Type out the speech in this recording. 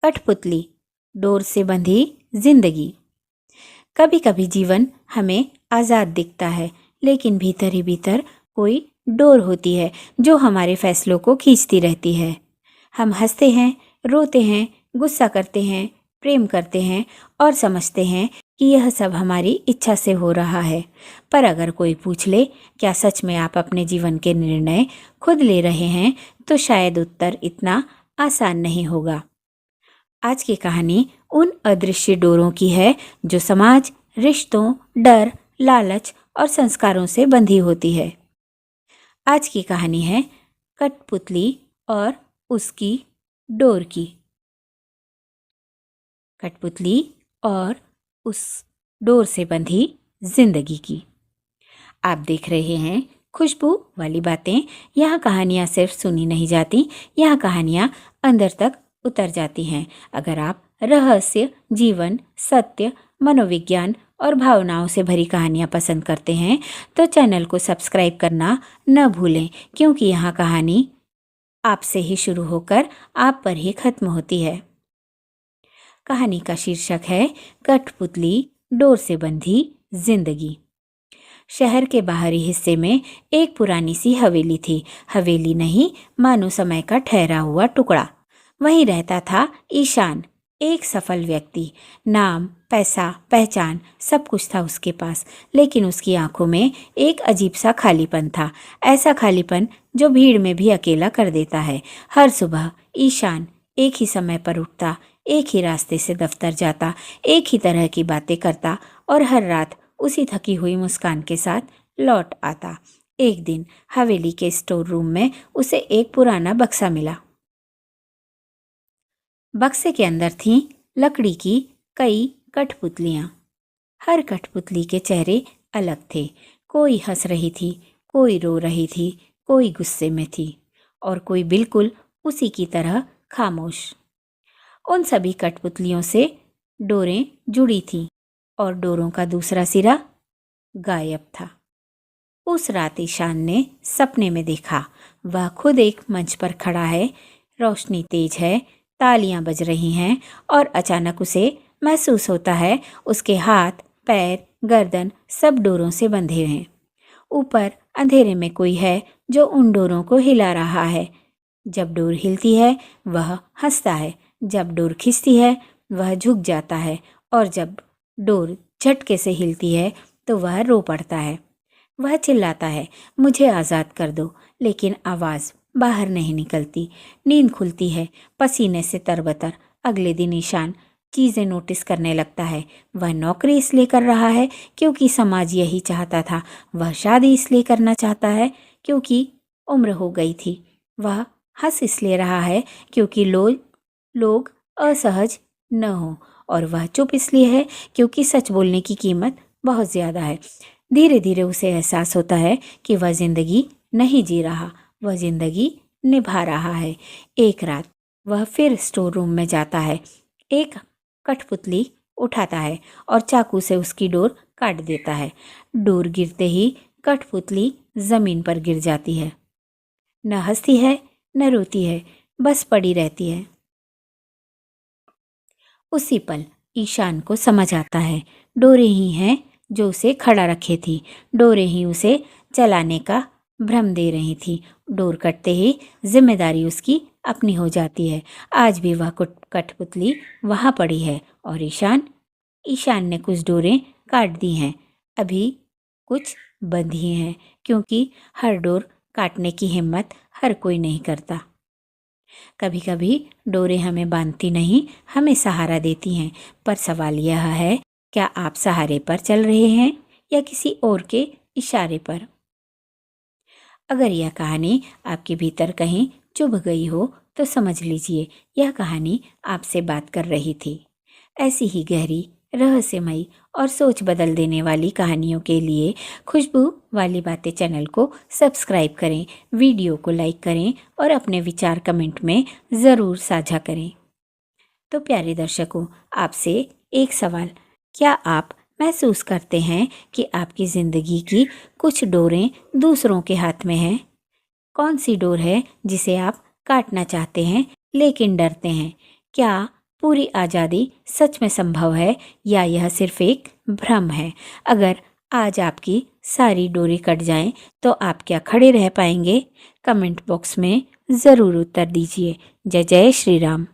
कठपुतली, डोर से बंधी जिंदगी। कभी कभी जीवन हमें आज़ाद दिखता है, लेकिन भीतर ही भीतर कोई डोर होती है जो हमारे फैसलों को खींचती रहती है। हम हंसते हैं, रोते हैं, गुस्सा करते हैं, प्रेम करते हैं और समझते हैं कि यह सब हमारी इच्छा से हो रहा है। पर अगर कोई पूछ ले, क्या सच में आप अपने जीवन के निर्णय खुद ले रहे हैं, तो शायद उत्तर इतना आसान नहीं होगा। आज की कहानी उन अदृश्य डोरों की है जो समाज, रिश्तों, डर, लालच और संस्कारों से बंधी होती है। आज की कहानी है कठपुतली और उसकी डोर की। कठपुतली और उस डोर से बंधी जिंदगी की। आप देख रहे हैं खुशबू वाली बातें। यहाँ कहानियाँ सिर्फ सुनी नहीं जाती, यहाँ कहानियाँ अंदर तक उतर जाती हैं। अगर आप रहस्य, जीवन, सत्य, मनोविज्ञान और भावनाओं से भरी कहानियाँ पसंद करते हैं तो चैनल को सब्सक्राइब करना न भूलें, क्योंकि यहाँ कहानी आपसे ही शुरू होकर आप पर ही खत्म होती है। कहानी का शीर्षक है कठपुतली, डोर से बंधी जिंदगी। शहर के बाहरी हिस्से में एक पुरानी सी हवेली थी। हवेली नहीं, मानो समय का ठहरा हुआ टुकड़ा। वहीं रहता था ईशान, एक सफल व्यक्ति। नाम, पैसा, पहचान सब कुछ था उसके पास, लेकिन उसकी आंखों में एक अजीब सा खालीपन था। ऐसा खालीपन जो भीड़ में भी अकेला कर देता है। हर सुबह ईशान एक ही समय पर उठता, एक ही रास्ते से दफ्तर जाता, एक ही तरह की बातें करता और हर रात उसी थकी हुई मुस्कान के साथ लौट आता। एक दिन हवेली के स्टोर रूम में उसे एक पुराना बक्सा मिला। बक्से के अंदर थीं लकड़ी की कई कठपुतलियाँ। हर कठपुतली के चेहरे अलग थे। कोई हंस रही थी, कोई रो रही थी, कोई गुस्से में थी और कोई बिल्कुल उसी की तरह खामोश। उन सभी कठपुतलियों से डोरें जुड़ी थीं और डोरों का दूसरा सिरा गायब था। उस रात ईशान ने सपने में देखा, वह खुद एक मंच पर खड़ा है, रोशनी तेज है, तालियां बज रही हैं और अचानक उसे महसूस होता है उसके हाथ, पैर, गर्दन सब डोरों से बंधे हैं। ऊपर अंधेरे में कोई है जो उन डोरों को हिला रहा है। जब डोर हिलती है वह हंसता है, जब डोर खिंचती है वह झुक जाता है और जब डोर झटके से हिलती है तो वह रो पड़ता है। वह चिल्लाता है, मुझे आज़ाद कर दो, लेकिन आवाज़ बाहर नहीं निकलती। नींद खुलती है, पसीने से तरबतर। अगले दिन ईशान चीज़ें नोटिस करने लगता है। वह नौकरी इसलिए कर रहा है क्योंकि समाज यही चाहता था। वह शादी इसलिए करना चाहता है क्योंकि उम्र हो गई थी। वह हंस इसलिए रहा है क्योंकि लोग असहज न हो, और वह चुप इसलिए है क्योंकि सच बोलने की कीमत बहुत ज़्यादा है। धीरे धीरे उसे एहसास होता है कि वह जिंदगी नहीं जी रहा, वह जिंदगी निभा रहा है। एक रात वह फिर स्टोर रूम में जाता है, एक कठपुतली उठाता है और चाकू से उसकी डोर काट देता है। डोर गिरते ही कठपुतली जमीन पर गिर जाती है। न हंसती है, न रोती है, बस पड़ी रहती है। उसी पल ईशान को समझ आता है, डोरें ही हैं जो उसे खड़ा रखे थी। डोरें ही उसे चलाने का भ्रम दे रही थी। डोर कटते ही जिम्मेदारी उसकी अपनी हो जाती है। आज भी वह कठपुतली वहाँ पड़ी है और ईशान ने कुछ डोरें काट दी हैं, अभी कुछ बंधी हैं, क्योंकि हर डोर काटने की हिम्मत हर कोई नहीं करता। कभी कभी डोरें हमें बांधती नहीं, हमें सहारा देती हैं। पर सवाल यह है, क्या आप सहारे पर चल रहे हैं या किसी और के इशारे पर? अगर यह कहानी आपके भीतर कहीं चुभ गई हो तो समझ लीजिए यह कहानी आपसे बात कर रही थी। ऐसी ही गहरी, रहस्यमयी और सोच बदल देने वाली कहानियों के लिए खुशबू वाली बातें चैनल को सब्सक्राइब करें, वीडियो को लाइक करें और अपने विचार कमेंट में ज़रूर साझा करें। तो प्यारे दर्शकों, आपसे एक सवाल, क्या आप महसूस करते हैं कि आपकी ज़िंदगी की कुछ डोरें दूसरों के हाथ में हैं? कौन सी डोर है जिसे आप काटना चाहते हैं लेकिन डरते हैं? क्या पूरी आज़ादी सच में संभव है या यह सिर्फ एक भ्रम है? अगर आज आपकी सारी डोरी कट जाए तो आप क्या खड़े रह पाएंगे? कमेंट बॉक्स में ज़रूर उत्तर दीजिए। जय जय श्री राम।